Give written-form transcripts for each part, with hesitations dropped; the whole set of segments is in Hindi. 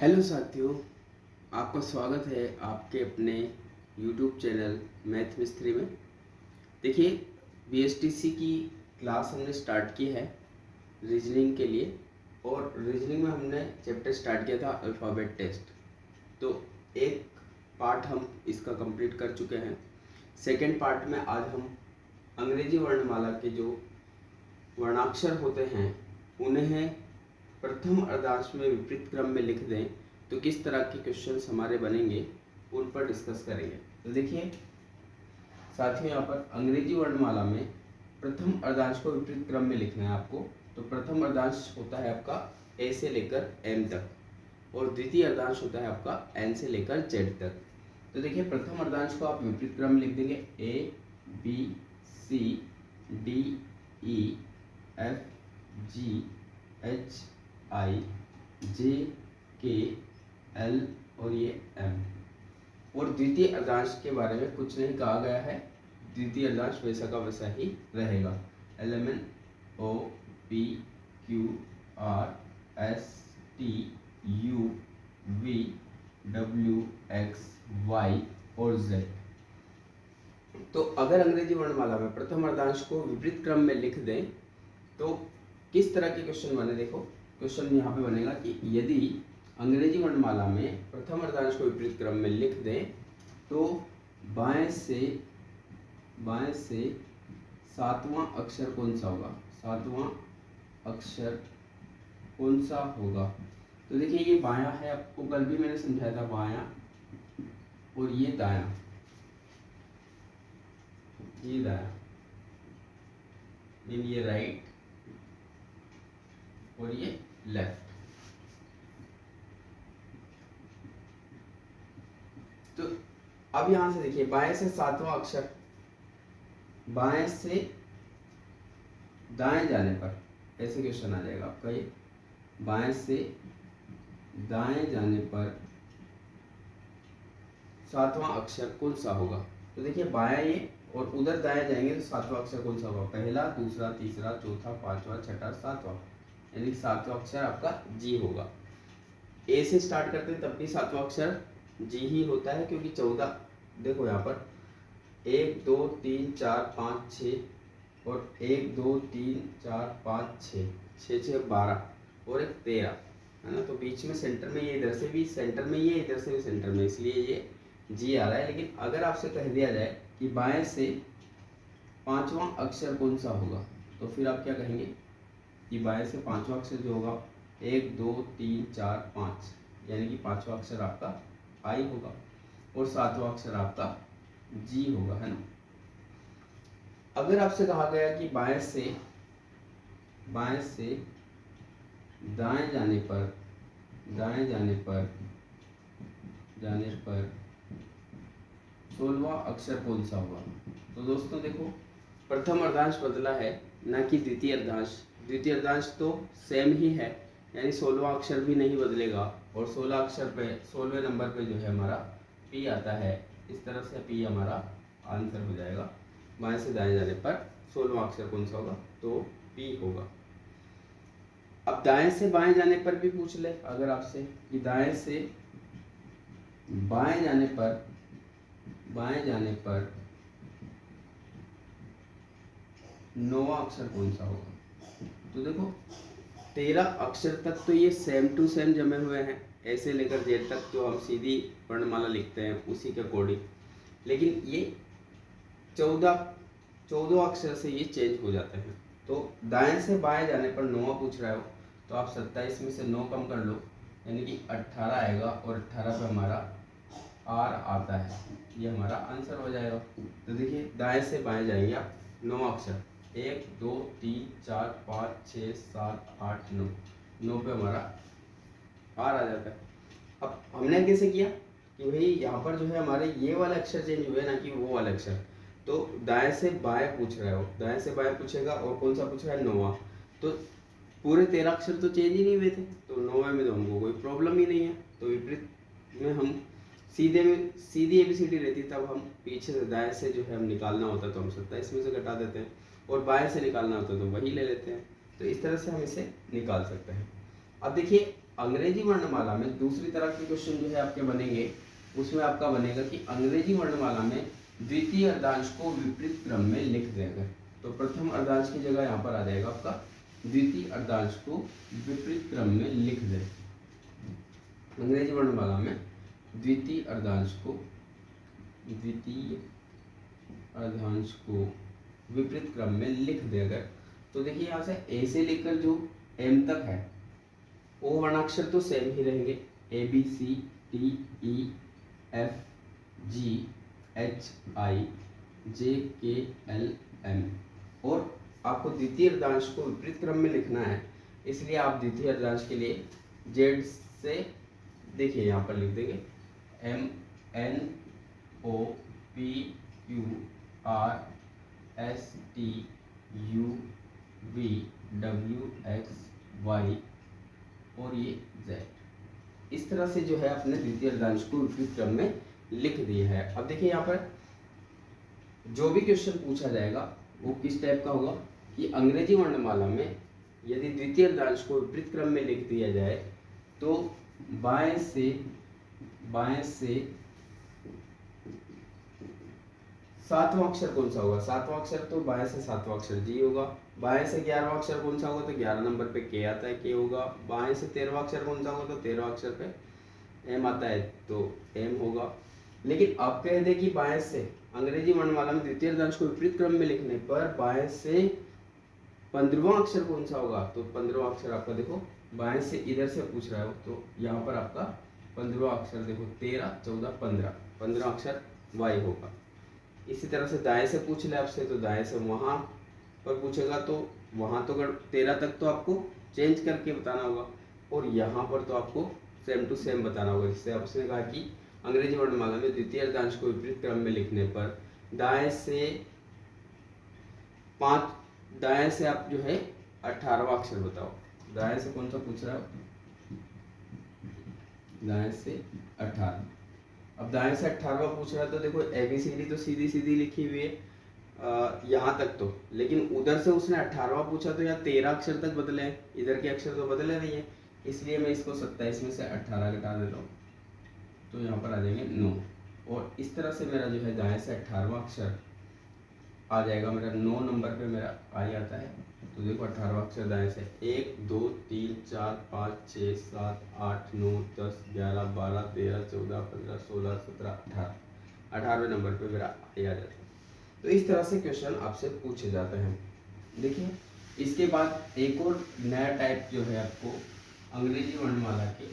हेलो साथियों, आपका स्वागत है आपके अपने यूट्यूब चैनल मैथ मिस्त्री में। देखिए, बीएसटीसी की क्लास हमने स्टार्ट की है रीजनिंग के लिए, और रीजनिंग में हमने चैप्टर स्टार्ट किया था अल्फ़ाबेट टेस्ट। तो एक पार्ट हम इसका कंप्लीट कर चुके हैं। सेकेंड पार्ट में आज हम अंग्रेजी वर्णमाला के जो वर्णाक्षर होते हैं उन्हें प्रथम अर्धांश में विपरीत क्रम में लिख दें तो किस तरह के क्वेश्चंस हमारे बनेंगे उन पर डिस्कस करेंगे। तो देखिए साथियों, यहाँ पर अंग्रेजी वर्णमाला में प्रथम अर्धांश को विपरीत क्रम में लिखना है आपको। तो प्रथम अर्धांश होता है आपका ए से लेकर एम तक, और द्वितीय अर्धांश होता है आपका एन से लेकर जेड तक। तो देखिए, प्रथम अर्धांश को आप विपरीत क्रम में लिख देंगे A B C D E F G H I J K L और ये एम। और द्वितीय अर्धांश के बारे में कुछ नहीं कहा गया है, द्वितीय अर्धांश वैसा का वैसा ही रहेगा। L M N O P Q R S T U V W X Y और जेड। तो अगर अंग्रेजी वर्णमाला में प्रथम अर्धांश को विपरीत क्रम में लिख दें तो किस तरह के क्वेश्चन बने। देखो, क्वेश्चन यहाँ पे बनेगा कि यदि अंग्रेजी वर्णमाला में प्रथम अर्धांश को विपरीत क्रम में लिख दें तो बाएं से सातवां अक्षर कौन सा होगा, सातवां अक्षर कौन सा होगा। तो देखिए, ये बायां है, आपको कल भी मैंने समझाया था बायां, और ये दायां, ये दायां, ये राइट और ये लेफ्ट। तो अब यहां से देखिए, बाएं से सातवां अक्षर, बाएं से दाएं जाने पर ऐसे क्वेश्चन आ जाएगा आपका। ये बाएं से दाएं जाने पर सातवां अक्षर कौन सा होगा। तो देखिए, बायां ये और उधर दाएं जाएंगे तो सातवां अक्षर कौन सा होगा, पहला दूसरा तीसरा चौथा पांचवा छठा सातवां, यानी सातवां अक्षर आपका जी होगा। ए से स्टार्ट करते हैं तब भी सातवां अक्षर जी ही होता है, क्योंकि 14, देखो यहाँ पर 1 2 3 4 5 6 और 1 2 3 4 5 6 6 6 12 और एक 13 है ना। तो बीच में सेंटर में ये, इधर से भी सेंटर में ये, इधर से भी सेंटर में, इसलिए ये जी आ रहा है। लेकिन अगर आपसे कह दिया जाए कि बाएं से पांचवा अक्षर कौन सा होगा, तो फिर आप क्या कहेंगे कि बाएं से पांचवा अक्षर जो होगा 1 2 3 4 5, यानी कि पांचवा अक्षर आपका आई होगा और सातवां अक्षर आपका जी होगा, है ना। अगर आपसे कहा गया कि बाएं से दाएं जाने पर 16वां अक्षर कौन सा होगा। तो दोस्तों देखो, प्रथम अर्धांश बदला है, ना कि द्वितीय अर्धांश। द्वितीय अर्धांश तो सेम ही है, यानी 16वां अक्षर भी नहीं बदलेगा, और 16 अक्षर पे 16वें नंबर पे जो है हमारा पी आता है। इस तरह से पी हमारा आंसर हो जाएगा। बाएं से दाएं जाने पर 16वां अक्षर कौन सा होगा, तो पी होगा। अब दाएं से बाएं जाने पर भी पूछ ले अगर आपसे कि दाएं से बाएं जाने पर 9वां अक्षर कौन सा होगा। तो देखो, 13 अक्षर तक तो ये सेम टू सेम जमे हुए हैं, ऐसे लेकर जेड तक जो हम सीधी वर्णमाला लिखते हैं उसी के अकॉर्डिंग। लेकिन ये 14 अक्षर से ये चेंज हो जाते हैं। तो दाएं से बाएं जाने पर 9वां पूछ रहा हो तो आप 27 में से 9 कम कर लो, यानी कि 18 आएगा, और 18 पे हमारा आर आता है, ये हमारा आंसर हो जाएगा। तो देखिए, दाएं से बाएं जाएंगे आप, 9 अक्षर 1 2 3 4 5 6 7 8 9, 9 पे हमारा आर आ जाता है। अब हमने कैसे किया कि भाई यहाँ पर जो है हमारे ये वाले अक्षर चेंज हुए, ना कि वो वाले अक्षर। तो दाएं से बाएं पूछ रहे हो, दाएं से बाएं पूछेगा, और कौन सा पूछ रहा है, 9वां। तो पूरे 13 अक्षर तो चेंज ही नहीं हुए थे, तो 9वें में तो हमको कोई प्रॉब्लम ही नहीं है। तो विपरीत में हम सीधी एबीसीडी रहती, तब हम पीछे से दाएं से जो है हम निकालना होता तो हम 27 में से घटा देते हैं, और बाएं से निकालना होता तो वही ले लेते हैं। तो इस तरह से हम इसे निकाल सकते हैं। अब देखिए, अंग्रेजी वर्णमाला में दूसरी तरह के क्वेश्चन जो है आपके बनेंगे, उसमें आपका बनेगा कि अंग्रेजी वर्णमाला में द्वितीय अर्धांश को विपरीत क्रम में लिख देगा। तो प्रथम अर्धांश की जगह यहाँ पर आ जाएगा आपका द्वितीय अर्धांश को विपरीत क्रम में लिख दे। अंग्रेजी वर्णमाला में द्वितीय अर्धांश को विपरीत क्रम में लिख दे अगर, तो देखिए यहाँ से ए से लेकर जो एम तक है वो वर्णाक्षर तो सेम ही रहेंगे, A B C D E F G H I J K L M, और आपको द्वितीय अर्धांश को विपरीत क्रम में लिखना है, इसलिए आप द्वितीय अर्धांश के लिए जेड से देखिए यहाँ पर लिख देंगे M N O P Q R S T U V W X Y और ये जेड। इस तरह से जो है अपने द्वितीय अर्धांश को विपरीत क्रम में लिख दिया है। अब देखिए यहाँ पर जो भी क्वेश्चन पूछा जाएगा वो किस टाइप का होगा कि अंग्रेजी वर्णमाला में यदि द्वितीय अर्धांश को विपरीत क्रम में लिख दिया जाए तो बाएं से सातवां अक्षर कौन सा होगा, सातवां अक्षर तो बाएं से सातवां अक्षर जी होगा। बाएं से 11वां अक्षर कौन सा होगा, तो 11 नंबर पे के आता है, के होगा। बाएं से 13वां अक्षर कौन सा होगा, तो 13वां अक्षर पे एम आता है, तो एम होगा। लेकिन आप कह दें कि बाएं से अंग्रेजी वर्णमाला में द्वितीय अर्धांश को विपरीत क्रम में लिखने पर बाएं से 15वां अक्षर कौन सा होगा, तो 15वां अक्षर आपका देखो बाएं से इधर से पूछ रहा है, तो यहाँ पर आपका 15वां अक्षर देखो 13 14 15 अक्षर वाई होगा। इसी तरह से दाएं से पूछ ले आपसे, तो दाएं से वहां पर पूछेगा तो वहां तो 13 तक तो आपको चेंज करके बताना होगा, और यहाँ पर तो आपको सेम टू सेम बताना होगा। जिससे आपने कहा कि अंग्रेजी वर्णमाला में द्वितीय अर्धांश को विपरीत क्रम में लिखने पर दाएं से आप जो है 18वां अक्षर बताओ। दाएं से कौन सा पूछ रहा है, दाएं से 18। अब दाएं से 18वां पूछ रहा है तो देखो एबीसीडी तो सीधी सीधी लिखी हुई है यहाँ तक तो, लेकिन उधर से उसने 18वां पूछा तो यहाँ 13 अक्षर तक बदले, इधर के अक्षर तो बदले नहीं है, इसलिए मैं इसको 27 में से 18 घटा देता हूँ, तो यहाँ पर आ जाएंगे 9। और इस तरह से मेरा जो है दाएं से 18वां अक्षर आ जाएगा, मेरा 9 नंबर पे मेरा आ जाता है। तो देखो 18वां अक्षर दाएं से 1 2 3 4 5 6 7 8 9 10 11 12 13 14 15 16 17 18, 18वें नंबर पे मेरा आ जाता है। तो इस तरह से क्वेश्चन आपसे पूछे जाते हैं। देखिए इसके बाद एक और नया टाइप जो है आपको अंग्रेजी वर्णमाला के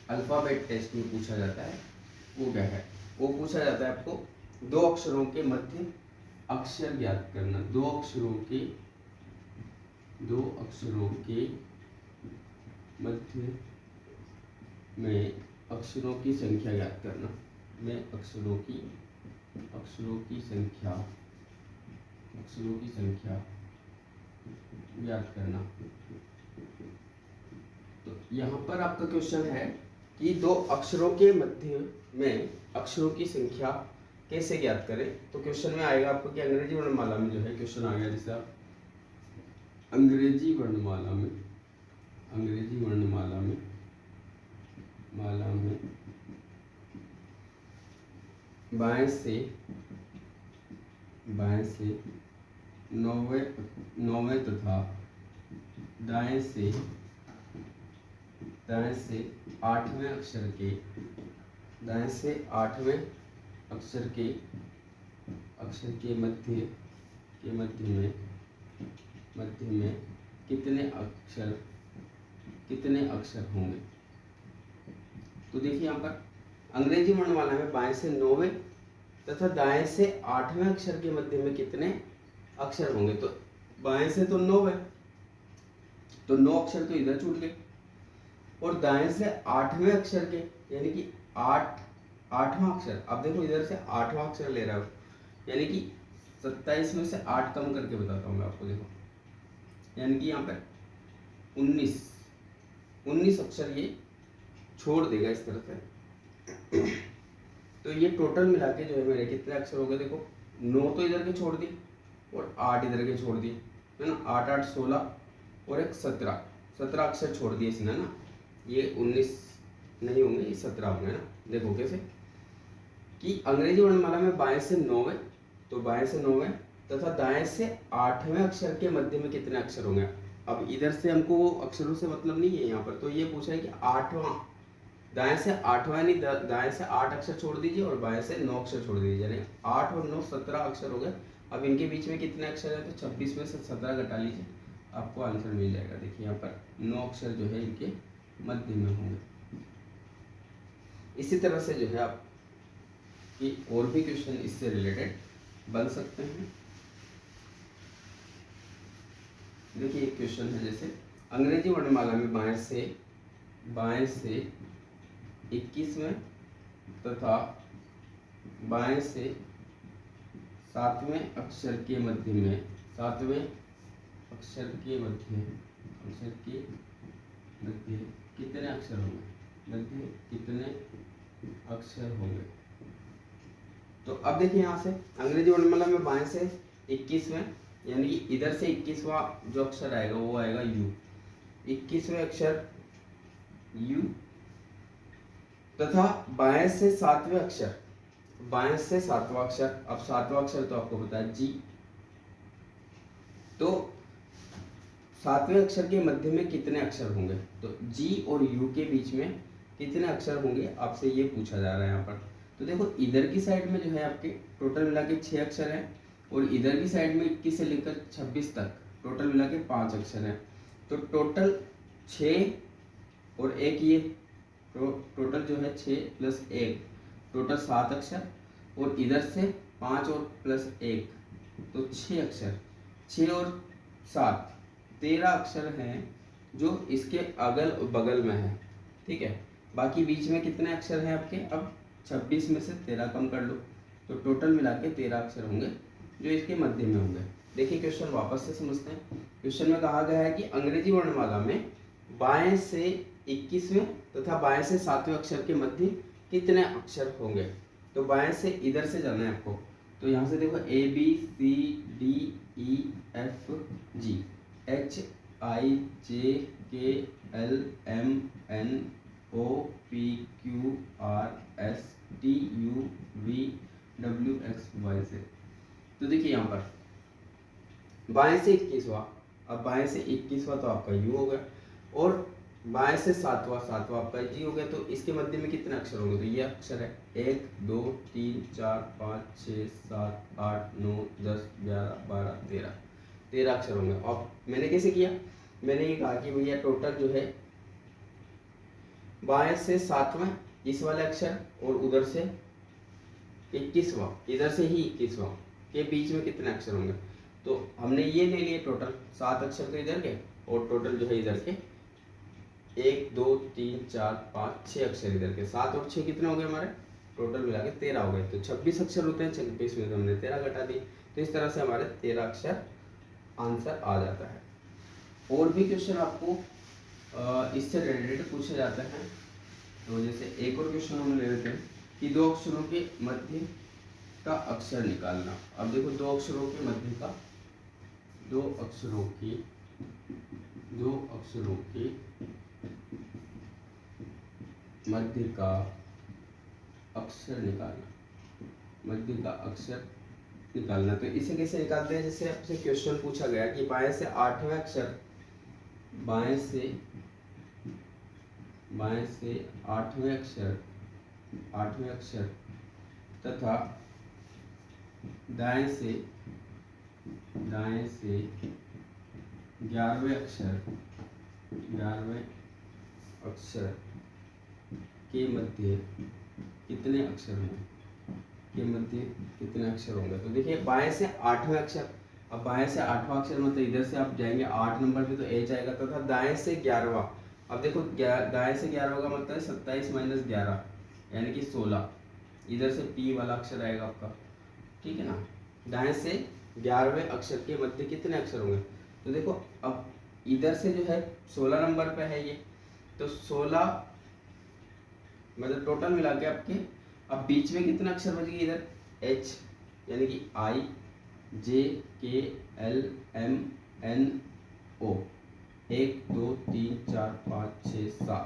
अल्फाबेट टेस्ट में पूछा जाता है, वो क्या है, वो पूछा जाता है आपको दो अक्षरों के मध्य अक्षर ज्ञात करना। दो अक्षरों के मध्य में अक्षरों की संख्या ज्ञात करना, में अक्षरों की संख्या ज्ञात करना। तो यहाँ पर आपका क्वेश्चन है कि दो अक्षरों के मध्य में अक्षरों की संख्या कैसे ज्ञात करें। तो क्वेश्चन में आएगा आपको कि अंग्रेजी वर्णमाला में जो है क्वेश्चन आ गया, जैसे आप अंग्रेजी वर्णमाला में बाएं से 9वें तथा दाएं से 8वें अक्षर के मध्य में कितने अक्षर होंगे। तो देखिए यहाँ पर अंग्रेजी वर्णमाला में बाएं से 9वें तथा दाएं से 8वें अक्षर के मध्य में कितने अक्षर होंगे। तो बाएं से तो 9 है, तो 9 अक्षर तो इधर छूट गए, और दाएं से 8वें अक्षर के यानी कि 8वां अक्षर, अब देखो इधर से 8वां अक्षर ले रहा हूँ, यानी कि 27 में से 8 कम करके बताता हूँ मैं आपको। देखो यानी कि यहाँ पर 19 अक्षर ये छोड़ देगा इस तरह से। तो ये टोटल मिला के जो है मेरे कितने अक्षर हो गए, देखो 9 तो इधर के छोड़ दिए और 8 इधर के छोड़ दिए, है ना। 8 8 16 और एक 17 अक्षर छोड़ दिए इसने ना। ये 19 नहीं होंगे, ये 17 होंगे ना। देखो कैसे कि अंग्रेजी वर्णमाला में बाएं से 9वें, तो बाएं से 9वें तथा दाएं से 8वें अक्षर के मध्य में कितने अक्षर होंगे। अब इधर से हमको वो अक्षरों से मतलब नहीं है यहाँ पर, तो ये पूछा है कि 8वां, दाएं से 8वां यानी दाएं से 8 अक्षर छोड़ दीजिए और बाएं से 9 अक्षर छोड़ दीजिए, यानी 8 और 9 17 अक्षर हो गए। अब इनके बीच में कितने अक्षर हैं, तो 26 में से 17 घटा लीजिए, आपको आंसर मिल जाएगा। देखिए यहाँ पर 9 अक्षर जो है इनके मध्य में होंगे। इसी तरह से जो है आप कि और भी क्वेश्चन इससे रिलेटेड बन सकते हैं। देखिए एक क्वेश्चन है, जैसे अंग्रेजी वर्णमाला में बाएं से 21वें तथा बाएं से 7वें अक्षर के मध्य में, 7वें अक्षर के मध्य कितने अक्षर होंगे। तो अब देखिए यहाँ से अंग्रेजी वर्णमाला में बाएं से 21वें, यानी कि इधर से 21वां जो अक्षर आएगा वो आएगा यू, 21वें अक्षर यू, तथा बाएं से 7वें अक्षर, बाएं से 7वां अक्षर, अब 7वां अक्षर तो आपको पता है जी, तो 7वें अक्षर के मध्य में कितने अक्षर होंगे, तो जी और यू के बीच में कितने अक्षर होंगे, आपसे ये पूछा जा रहा है यहाँ पर। तो देखो इधर की साइड में जो है आपके टोटल मिला के 6 अक्षर हैं और इधर की साइड में 21 से लेकर 26 तक टोटल मिला के 5 अक्षर हैं, तो टोटल 6 और 1 ये टोटल जो है 6 प्लस 1 टोटल 7 अक्षर, और इधर से 5 और प्लस 1 तो 6 अक्षर, 6 और 7 13 अक्षर हैं जो इसके अगल बगल में है, ठीक है। बाकी बीच में कितने अक्षर हैं आपके, अब 26 में से 13 कम कर लो, तो टोटल मिला के 13 अक्षर होंगे जो इसके मध्य में होंगे। देखिए क्वेश्चन वापस से समझते हैं। क्वेश्चन में कहा गया है कि अंग्रेजी वर्णमाला में बाएं से 21वें तथा बाएं से 7वें अक्षर के मध्य कितने अक्षर होंगे। तो बाएं से इधर से जाना है आपको, तो यहाँ से देखो A B C D E F G H I J K L M N O P Q R S T U V W X Y Z। तो देखिए यहाँ पर बाएं से 21वां, अब बाएं से 21वां तो आपका यू हो गया, और बाएं से 7वां आपका जी हो गया, तो इसके मध्य में कितने अक्षर होंगे, तो ये अक्षर है 1 2 3 4 5 6 7 8 9 10 11 12 13 अक्षर होंगे। और मैंने कैसे किया, मैंने ये कहा कि भैया टोटल जो है बाएं से 7वां इस वाले अक्षर और उधर से 21वां, इधर से ही 21वां के बीच में कितने अक्षर होंगे, तो हमने ये ले लिए टोटल 7 अक्षर तो इधर के, और टोटल जो है इधर के 1 2 3 4 5 6 अक्षर इधर के, 7 और 6 कितने हो गए हमारे, टोटल मिला के 13 हो गए। तो 26 अक्षर होते हैं, 26 में तो हमने 13 घटा दी, तो इस तरह से हमारे 13 अक्षर आंसर आ जाता है। और भी क्वेश्चन आपको इससे रिलेटेड पूछे जाते हैं। तो जैसे एक और क्वेश्चन हम ले लेते हैं कि 2 अक्षरों के मध्य का अक्षर निकालना। अब देखो 2 अक्षरों के मध्य का, 2 अक्षरों के मध्य का अक्षर निकालना, तो इसे कैसे निकालते हैं, जैसे आपसे क्वेश्चन पूछा गया कि बाएं से 8वें अक्षर, बाएं से 8वें अक्षर तथा दाएं से 11वें अक्षर के मध्य कितने अक्षर होंगे। तो देखिए बाएं से 8वें अक्षर, अब बाएं से 8वां अक्षर मतलब इधर से आप जाएंगे 8 नंबर पे तो एच आएगा, तथा दाएं से 11वां, अब देखो दाएं से 11वां का मतलब है 27 माइनस 11 यानी कि 16, इधर से पी वाला अक्षर आएगा आपका, ठीक है ना। दाएं से 11वें अक्षर के मध्य कितने अक्षर होंगे, तो देखो अब इधर से जो है 16 नंबर पे है ये, तो 16 मतलब टोटल मिला के आपके, अब बीच में कितने अक्षर बच गए इधर, H यानी कि I J K L M N O 1 2 3 4 5 6 7,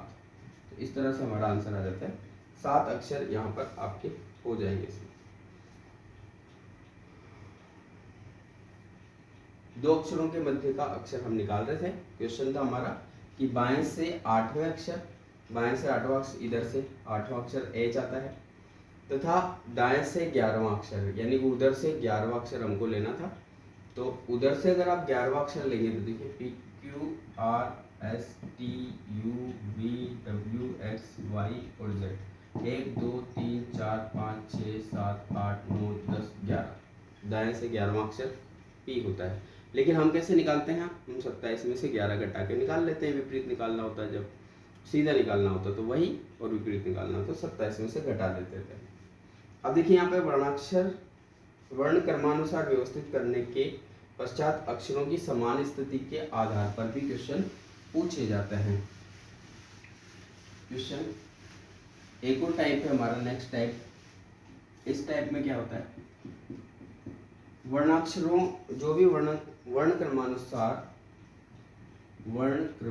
इस तरह से हमारा आंसर आ जाता है। 7 अक्षर यहाँ पर आपके हो जाएंगे इसमें। 2 अक्षरों के मध्य का अक्षर हम निकाल रहे थे। क्वेश्चन था हमारा कि बाएं से 8वें अक्षर, बाएं से 8वां अक्षर, इधर से 8वां अक्षर एच आता है, तथा दाएं से 11वां अक्षर, यानी उधर से 11वां अक्षर हमको लेना था। तो उधर से अगर आप 11वां अक्षर लेंगे तो देखिए P Q R S T U V W X Y और जेड, 1 2 3 4 5 6 7 8 9 10 11, दाएं से 11वां अक्षर पी होता है। लेकिन हम कैसे निकालते हैं, हम 27 में से 11 घटा के निकाल लेते हैं। विपरीत निकालना होता है, जब सीधा निकालना होता तो वही, और विपरीत निकालना होता तो 27 में से घटा देते थे। अब देखिए यहाँ पे वर्णाक्षर वर्ण क्रमानुसार व्यवस्थित करने के पश्चात अक्षरों की समान स्थिति के आधार पर भी क्वेश्चन पूछे जाते हैं। क्वेश्चन एक और टाइप है हमारा, नेक्स्ट टाइप। इस टाइप में क्या होता है, वर्णाक्षरों जो भी वर्ण क्रमानुसार व्यवस्थित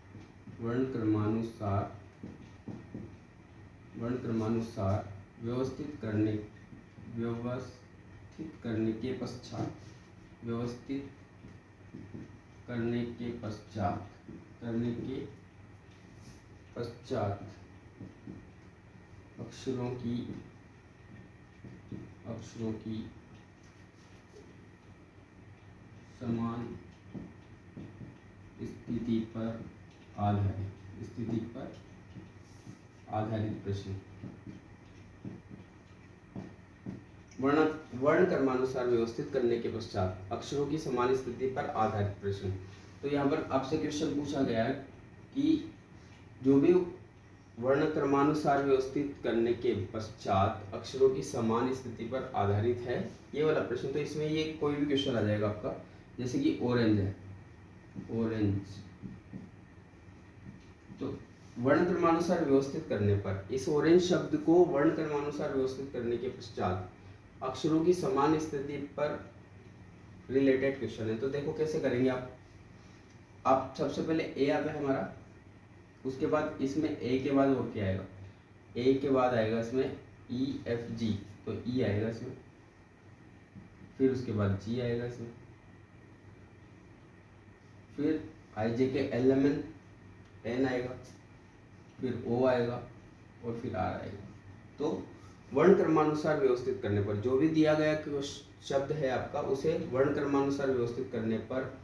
करने के पश्चात अक्षरों की समान स्थिति पर आधारित प्रश्न। वर्ण क्रमानुसार व्यवस्थित करने के पश्चात अक्षरों की समान स्थिति पर आधारित प्रश्न। तो यहाँ पर आपसे क्वेश्चन पूछा गया है कि जो भी वर्ण क्रमानुसार व्यवस्थित करने के पश्चात अक्षरों की समान स्थिति पर आधारित है, ये वाला प्रश्न। तो इसमें ये कोई भी क्वेश्चन आ जाएगा आपका, जैसे कि ऑरेंज है, ऑरेंज। तो वर्ण क्रमानुसार व्यवस्थित करने पर, इस ऑरेंज शब्द को वर्ण क्रमानुसार व्यवस्थित करने के पश्चात अक्षरों की समान स्थिति पर रिलेटेड क्वेश्चन है। तो देखो कैसे करेंगे आप सबसे पहले ए आता है हमारा, उसके बाद इसमें ए के बाद और क्या आएगा, ए के बाद आएगा इसमें ई एफ जी, तो ई आएगा इसमें, फिर उसके बाद जी आएगा इसमें, फिर आई J K L M N N आएगा, फिर ओ आएगा और फिर आर आएगा। तो वर्ण क्रमानुसार व्यवस्थित करने पर जो भी दिया गया शब्द है आपका, उसे वर्ण क्रमानुसार व्यवस्थित करने पर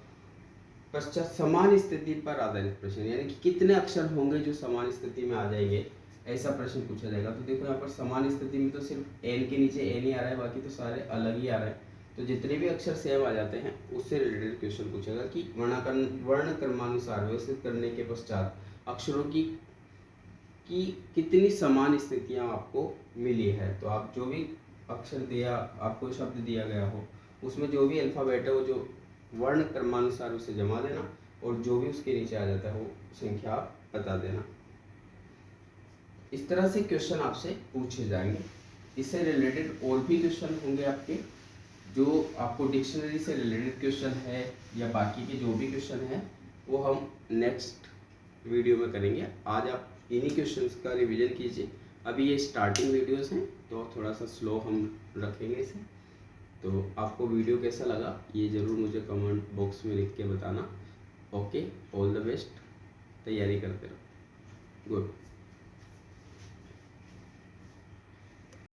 पश्चात समान स्थिति पर आधारित प्रश्न, यानी कि कितने अक्षर होंगे जो समान स्थिति में आ जाएंगे, ऐसा प्रश्न पूछा जाएगा। तो देखो यहाँ पर समान स्थिति में तो सिर्फ एन के नीचे एन ही आ रहा है, बाकी तो सारे अलग ही आ रहे हैं। तो जितने भी अक्षर सेम आ जाते हैं उससे रिलेटेड क्वेश्चन पूछेगा कि वर्ण क्रमानुसार व्यवस्थित करने के पश्चात अक्षरों की कितनी समान स्थितियाँ आपको मिली है। तो आप जो भी अक्षर दिया, आपको शब्द दिया गया हो, उसमें जो भी अल्फाबेट है वो जो वर्ण क्रमानुसार उसे जमा देना, और जो भी उसके नीचे आ जाता है वो संख्या आप बता देना। इस तरह से क्वेश्चन आपसे पूछे जाएंगे। इससे रिलेटेड और भी क्वेश्चन होंगे आपके, जो आपको डिक्शनरी से रिलेटेड क्वेश्चन है या बाकी के जो भी क्वेश्चन है वो हम नेक्स्ट वीडियो में करेंगे। आज आप इन्हीं क्वेश्चंस का रिवीजन कीजिए। अभी ये स्टार्टिंग वीडियोस हैं तो थोड़ा सा स्लो हम रखेंगे इसे। तो आपको वीडियो कैसा लगा ये ज़रूर मुझे कमेंट बॉक्स में लिख के बताना। ओके, ऑल द बेस्ट, तैयारी करते रहो। गुड।